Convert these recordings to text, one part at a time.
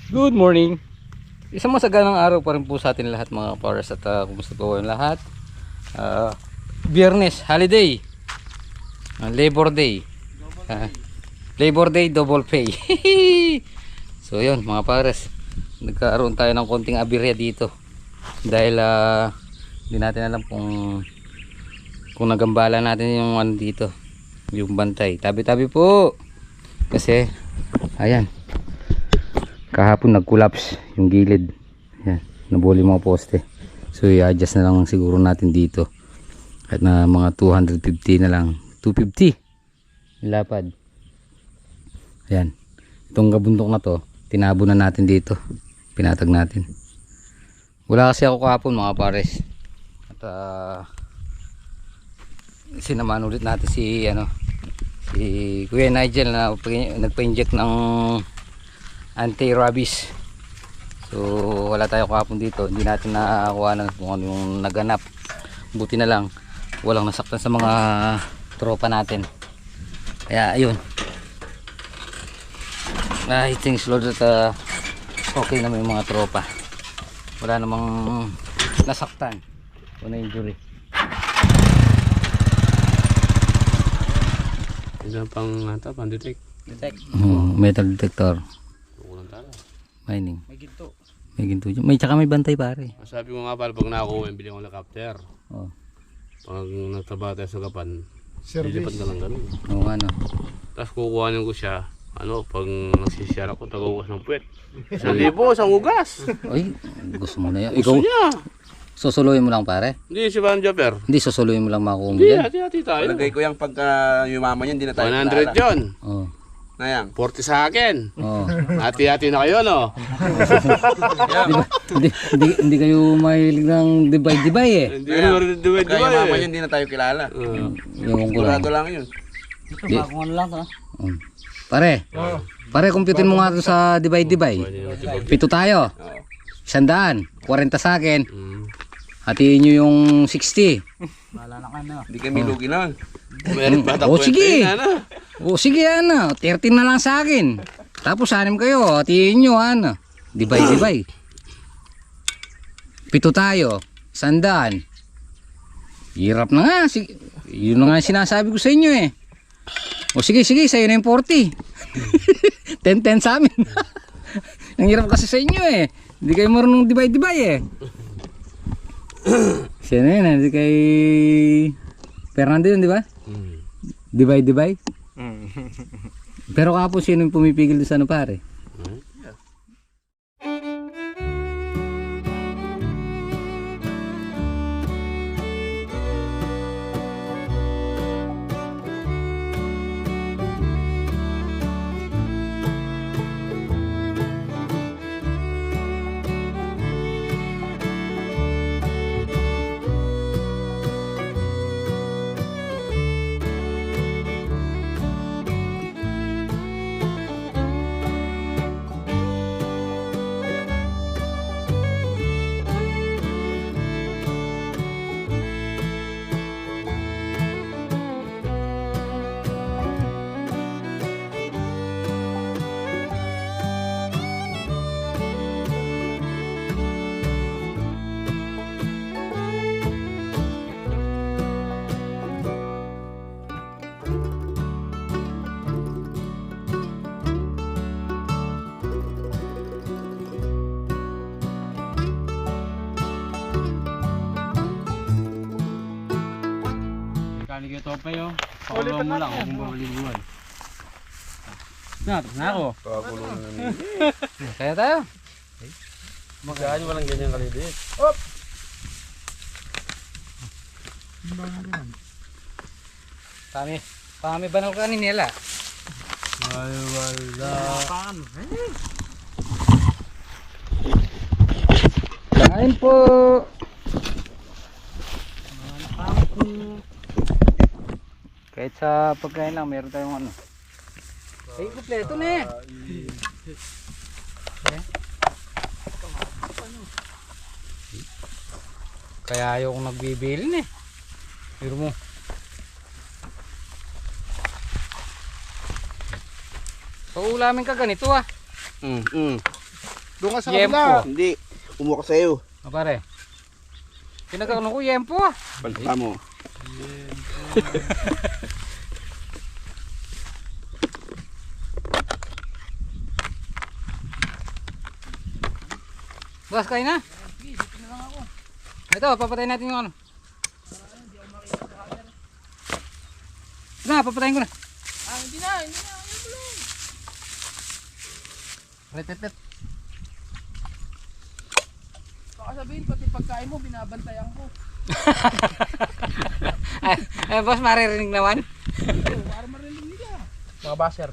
Good morning. Isang masaganang araw pa rin po sa atin lahat mga pares at kumusta po kayong lahat. Biyernes, holiday. Labor Day. Labor Day, double pay. So yun mga pares, nagkaroon tayo ng konting abirya dito. Dahil hindi natin alam kung nagambala natin yung ano dito, yung bantay. Tabi-tabi po. Kasi, ayan. Kahapon nag-collapse yung gilid. Yan, nabuli mga poste. So i-adjust na lang siguro natin dito. At na mga 250 na lang. 250 lapad. Ayan. Itong kabundok na to, tinabo na natin dito. Pinatag natin. Wala kasi ako kahapon mga pares. At sinamaan ulit natin si Kuya Nigel na nagpa-inject ng anti-rabies. So wala tayo kahapon dito, hindi natin nakakuha na kung ano yung naganap. Buti na lang walang nasaktan sa mga tropa natin. Kaya ayun, thanks Lord at okay naman yung mga tropa. Wala namang nasaktan o na injury. Isa pang detect. Metal detector. Mining. May ginto. May ginto. May tsaka may bantay pare. Sabi ko nga pala pag nakuha yung bili ko ng helicopter. Oh. Pag nagtrabaho tayo sa Gapan, lilipat na lang ganun. Oo ano. Tapos kukuhanin ko siya, pag nagsisiyara ko, tagugas ng puwet. 1,000 sa ugas. Ay, gusto mo na yan. Gusto niya. Susuluin mo lang pare? Hindi si Van Jobber. Hindi, susuluin mo lang makuha mo Hindi, yan. hati-hati tayo. Palagay ko yung pagka yumaman yan, hindi na tayo 100 yun. Oh. Nayang. 40 sa akin. Oh. Hati-hati na kayo, no? Hindi kayo mahilig ng divide eh. Hindi mo rin Pagka duwe-duwe yumaman eh. yan, hindi na tayo kilala. Yung ko lang. Sigurado lang yun. Pare, computerin mo nga ito sa divide. Pito tayo. 100. 40 sa akin. Hatiin nyo yung 60. Hindi kami lugi nun. Meron pa Oh, sige. ano? O sige 13 na lang sa akin. Tapos 6 kayo, hatiin nyo divide. Pito tayo. 100. Hirap na nga. Yun na nga sinasabi ko sa inyo eh. O sige, sa'yo na yung 40. 10-10 sa amin. Ang hirap kasi sa inyo eh. Hindi kayo marunong divide eh. Siya na yun, hindi kay Fernando yun, di ba? Divide. Pero kapos sino yung pumipigil doon sa ano pare? Kali kayo tope yun. Pakulo mo lang kung babaliguan. Tapos na ako. Kaya tayo. Magaan walang ganyan kalibit. Kami banal ka ni nila. Wala. Kain po. Kahit sa pagkain lang, meron tayong ano. Ay, kompleto na eh. Kaya ayaw kong nagbibilin eh. Pero mo. Paulamin ka ganito ah. Doon ka sa Yempo. kabila. Hindi. Umuha ka sa'yo. Ah, pare. Pinagkano ko yempo ah. Palpa mo. Boss, kain na. Ito, papatayin natin yung ano. Na, papatayin ko na. Hindi na. Ret. Baka sabihin, pati pagkain mo, binabantayan ko. Ay, boss, maririnig naman. Para marinig nila. Mga basher.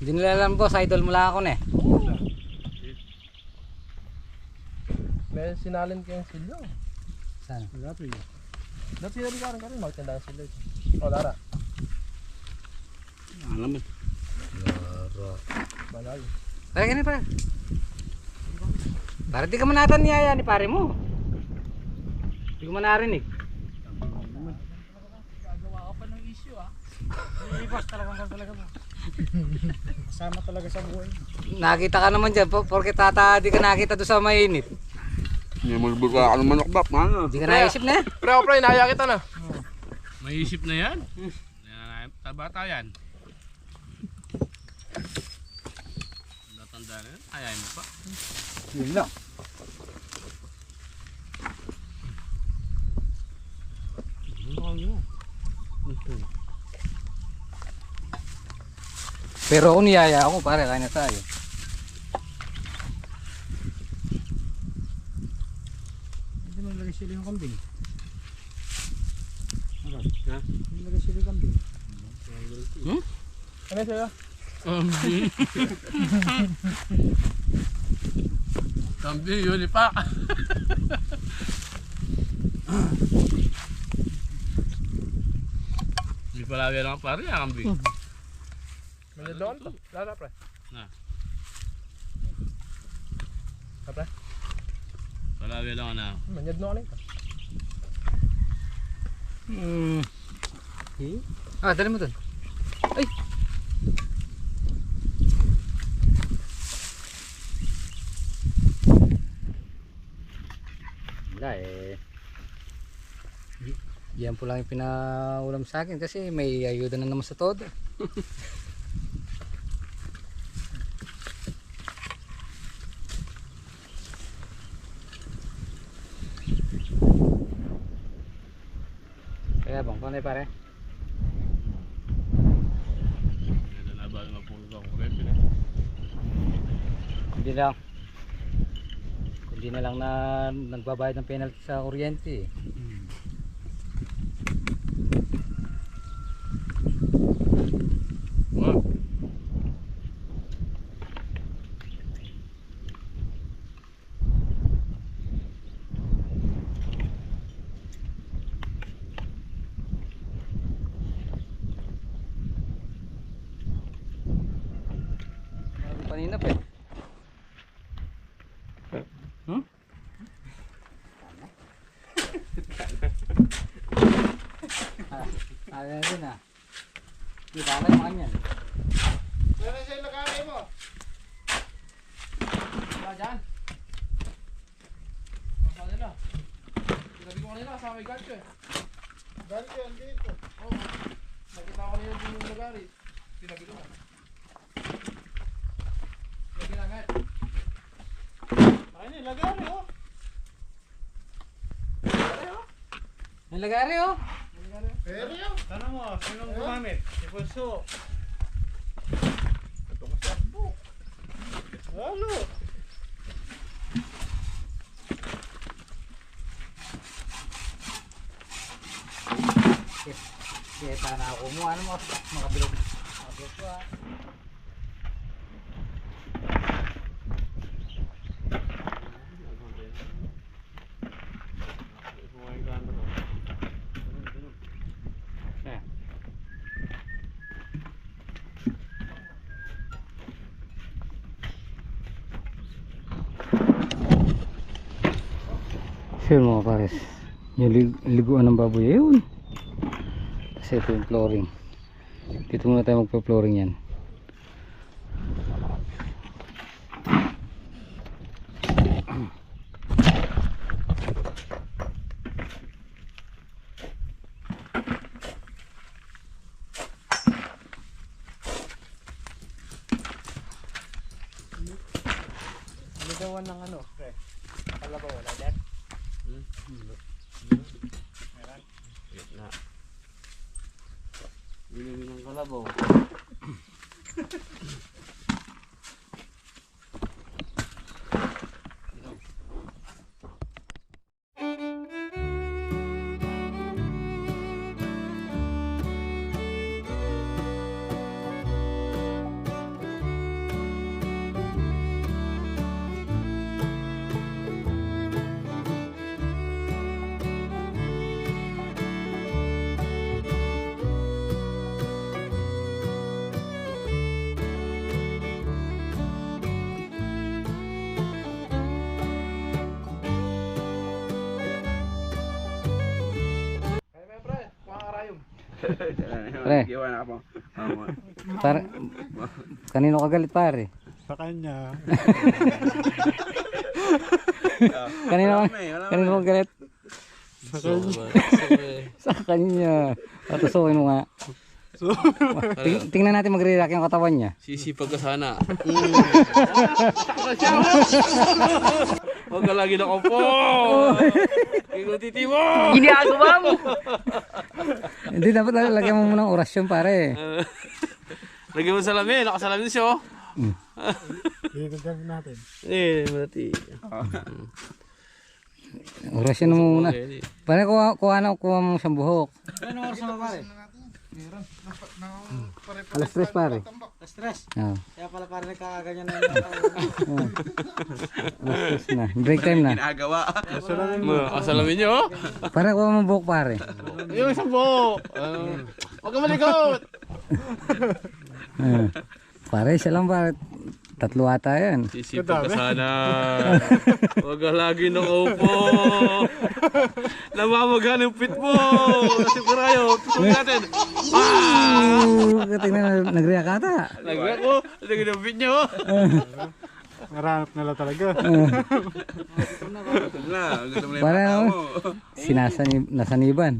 Hindi nila alam, boss, idol mo lang ako na eh. May sinalin kayong silyo. Saan? Dati sinabi ka rin, magtanda ang silyo. O, Lara. Alam mo. Balay. Pare, ganun pare. Para di ka manatan niyaya ni pare mo. Di ko man narinig. Gagawa ka pa ng issue ah. Boss, talaga mo. Kasama talaga sa buhay. Nakita ka naman dyan, porke tata di ka nakita doon sa mainit. Hindi mo ka ka ng manok bak. Ano? Di ka naisip na. Pre, nahaya kita na. May isip na yan. Bata yan. Natanda na yan. Ayayin mo pa. Yun lang. Pero ako niyaya ako pare, kaya na tayo. Hindi mo lagay sila yung kambing. Ha? Hindi lagay sila yung kambing. Ano sa'yo? Kambi, yun pa. Hindi pala lang pare, kambi. May doon to. Lara, pre. Na. Pre? Pala lang na. Manyad no ka. Ah, dali mo doon. Ay! Wala eh. Yan po lang yung pinaulam sa akin kasi may ayuda na naman sa todo. Kaya bang, paano pare? Yan na ba naman po sa kurente na. Hindi lang. Kundi na lang na nagbabayad ng penalty sa kuryente eh. Wow. Kanina pa eh. Ano na din ah. Di ba alay mga yan? Ano sa'yo lagay mo? Wala dyan. Nasa nila. Sinabi ko kanina kasama may gancho eh. Gancho, andito. Oo. Nakita ko kanina din yung lagari. Sinabi ko na. Lagi na ngayon. Ayun eh, lagari oh. Lagari oh. May lagari oh. Pero yun. Tanong mo, sinong gumamit? Si Pulso. Ito ka sa book. Lalo. Kaya na ako mo. Ano mo? Makabilog. Makabilog ko ah. So yun mga pares, yung liguan ng baboy yun. Kasi ito yung flooring. Dito muna tayo magpa-flooring yan. Ligawan ng ano, pre. Kalabaw, wala dyan? Na. Binili ng kalabaw. Pre, mga karayom. Pre. Iwan na ako. Par kanino ka galit pare? Sa kanya. Kanino ka galit? Sa kanya. Patusukin mo nga. Tingnan natin magre-react yung katawan niya. Sisipag ka sana. Huwag ka lagi na po. Ikaw titi mo. Ginagawa mo! Hindi, dapat lagyan mo muna ng orasyon pare. Lagyan mo salamin. Nakasalamin siya. Dito dyan natin. Mati. Orasyon mo muna. Pare, kuha mo siyang buhok. Anong oras na pare? Meron. Alas 3 pare. Stress. Oo. Kaya pala pare nagkakaganyan na Alas 3 na. Break time na. Ginagawa. Kasalamin niyo. Pare, kuha mo buhok pare. Yung isang buhok. Huwag ka malikot. Pare, siya lang pare. Tatlo ata yan. Sisipag ka sana. Huwag ka lagi nakaupo. Namamagan yung pit mo. Kasi kurayo. Tusog natin. Tingnan, nag-react ata. Lagyan ko. Lagyan yung pit nyo. Naranap nila talaga. Gusto mo na Para yung nasaniban.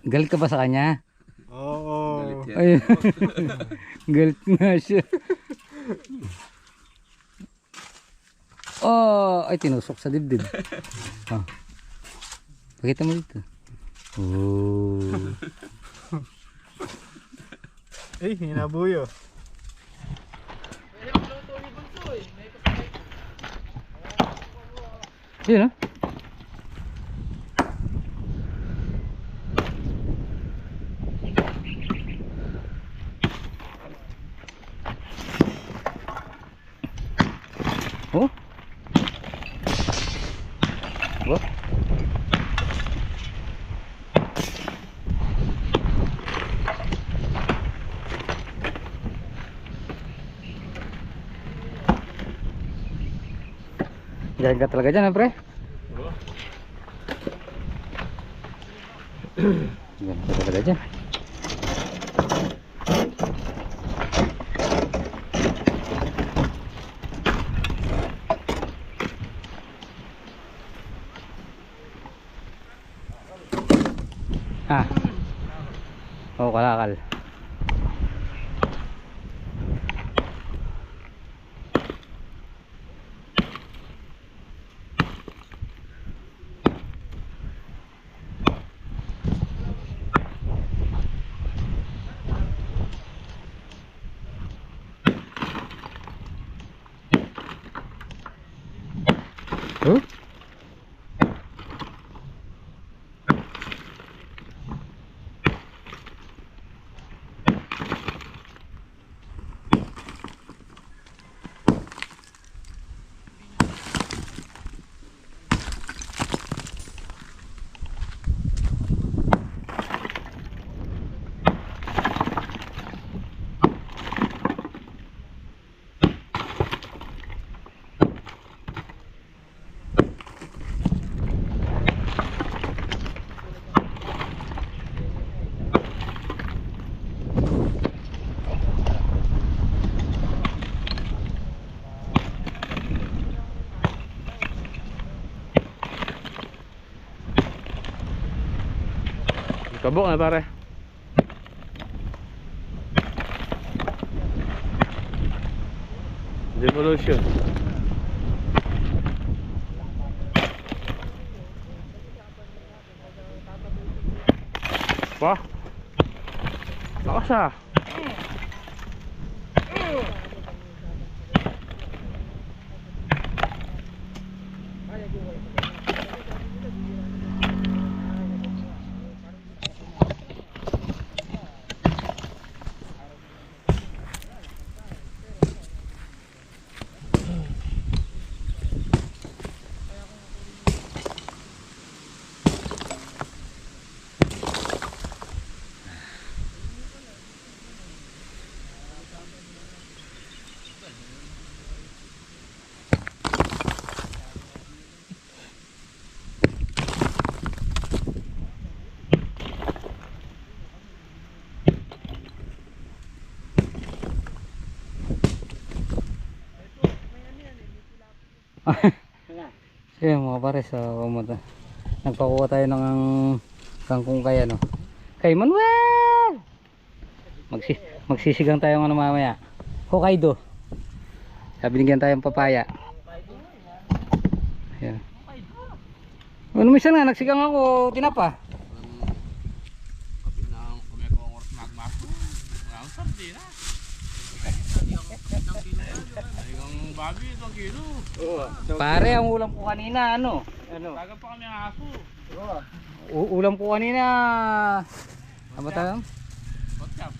Galit ka ba sa kanya? Oo. Ay, galit nga siya. Oh, ay tinusok sa dibdib. Oh. Pakita mo dito. Oh. Eh, hinabuyo. Yun, oh. Oh. What? Galing ka talaga dyan, pre? Galing ka talaga dyan. Oh, kalakal. Oh? Kabok na pare. Devolution. Pa? Lakas ah. So yun mga pares, nagpakuha tayo ng kangkong kay ano, kay Manuel. Magsisigang tayo ng mamaya. Hokkaido. Binigyan tayong papaya. Ayan. Ano minsan nga nagsigang ako tinapa. Babi, 2 kilo. Pare, ang ulam ko kanina ano? Taga pa kami ang aso. Ulam ko kanina. Ano ba tayo? What's up?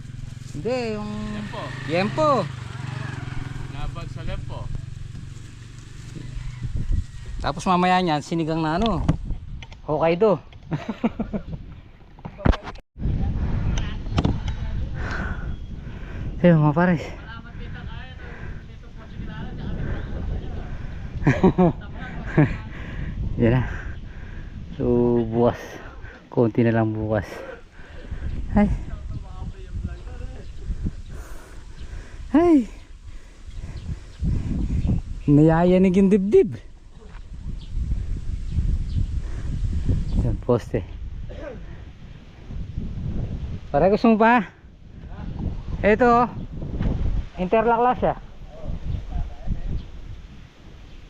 Hindi, yung Lempo. yempo. Nabag sa lempo. Tapos mamaya niyan sinigang na ano? Hokkaido. Ayun mga pares. Yan na. So bukas, konti na lang bukas. Ay. Ay. Nayayanig yung dibdib. Yan poste. Para gusto mo pa? Ito. Interlock lang siya.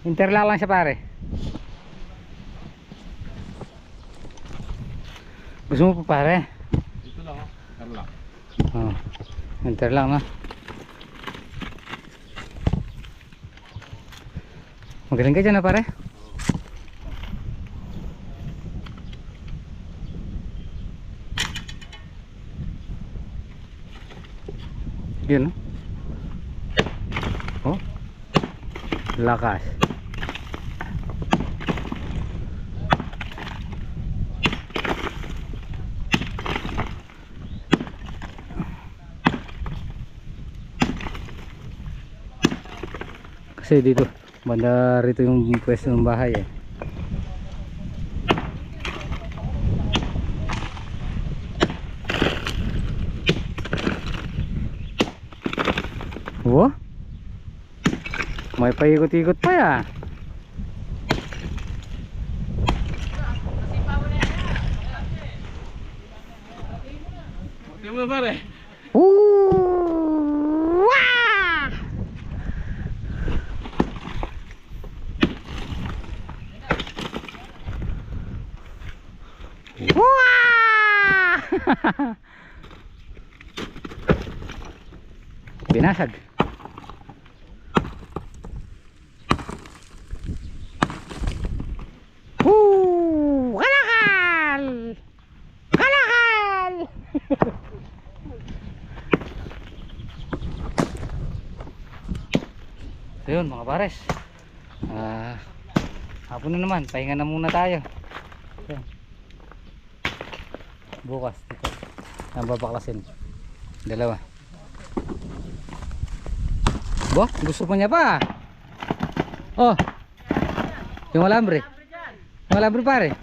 Interlock lang siya pare. Gusto mo pa pare? Ito lang oh. Interlock. Oh, interlock na. Magaling ka dyan na pare. Yun oh. Lakas. Kasi dito banda rito yung pwesto ng bahay eh. Wow, may paikot-ikot pa ya. Tingnan mo pare. Wah! Wah! Binasag. Kalakal! Kalakal! So yun mga pares, hapon na naman, pahinga na muna tayo. Yan. Bukas dito ang babaklasin, dalawa. Bo, gusto pa niya pa. Oh, yung alambre. Yung alambre pare.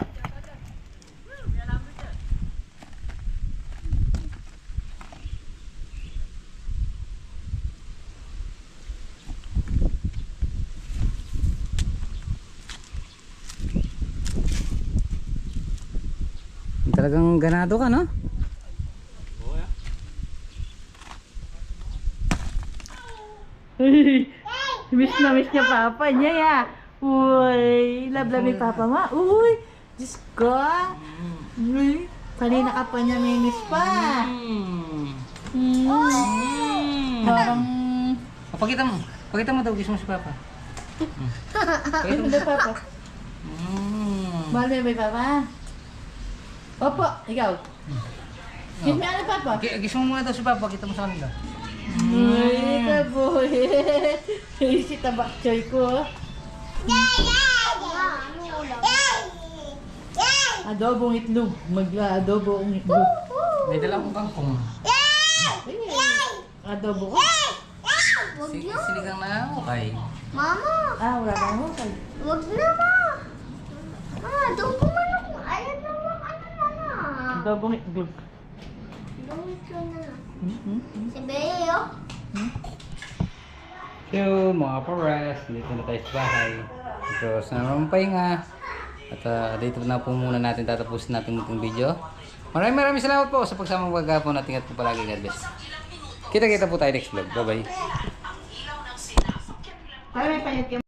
Talagang ganado ka no? Miss na miss niya papa niya ya. Uy, love ni papa mo. Uy, Diyos ko. Uy, kanina ka pa niya may miss pa. Parang... Pakita mo daw, kiss mo si Papa. Kiss mo daw papa. Mahal mo yung papa? Opo, ikaw. Kiss mo ano papa? Kiss mo muna daw si Papa, kita mo sa kanila. Uy, kaboy. Si tabak choy ko. Adobong itlog. Mag-adobong itlog. May dala akong kangkong. Adobo ko. Sinigang na okay. Mama, Wala kang hukay. wag na ma. Doon pumanok. Ayaw naman, ano na na. Adobong itlog. Gawin ko na. Si Beo. So mga pares, dito na tayo sa bahay. Ito sa naman pahinga. At dito na po muna natin tatapusin natin itong video. Maraming salamat po sa pagsama magagapon natin at po palagi. God bless. Kita-kita po tayo next vlog. Bye-bye. Ay, may payat ka.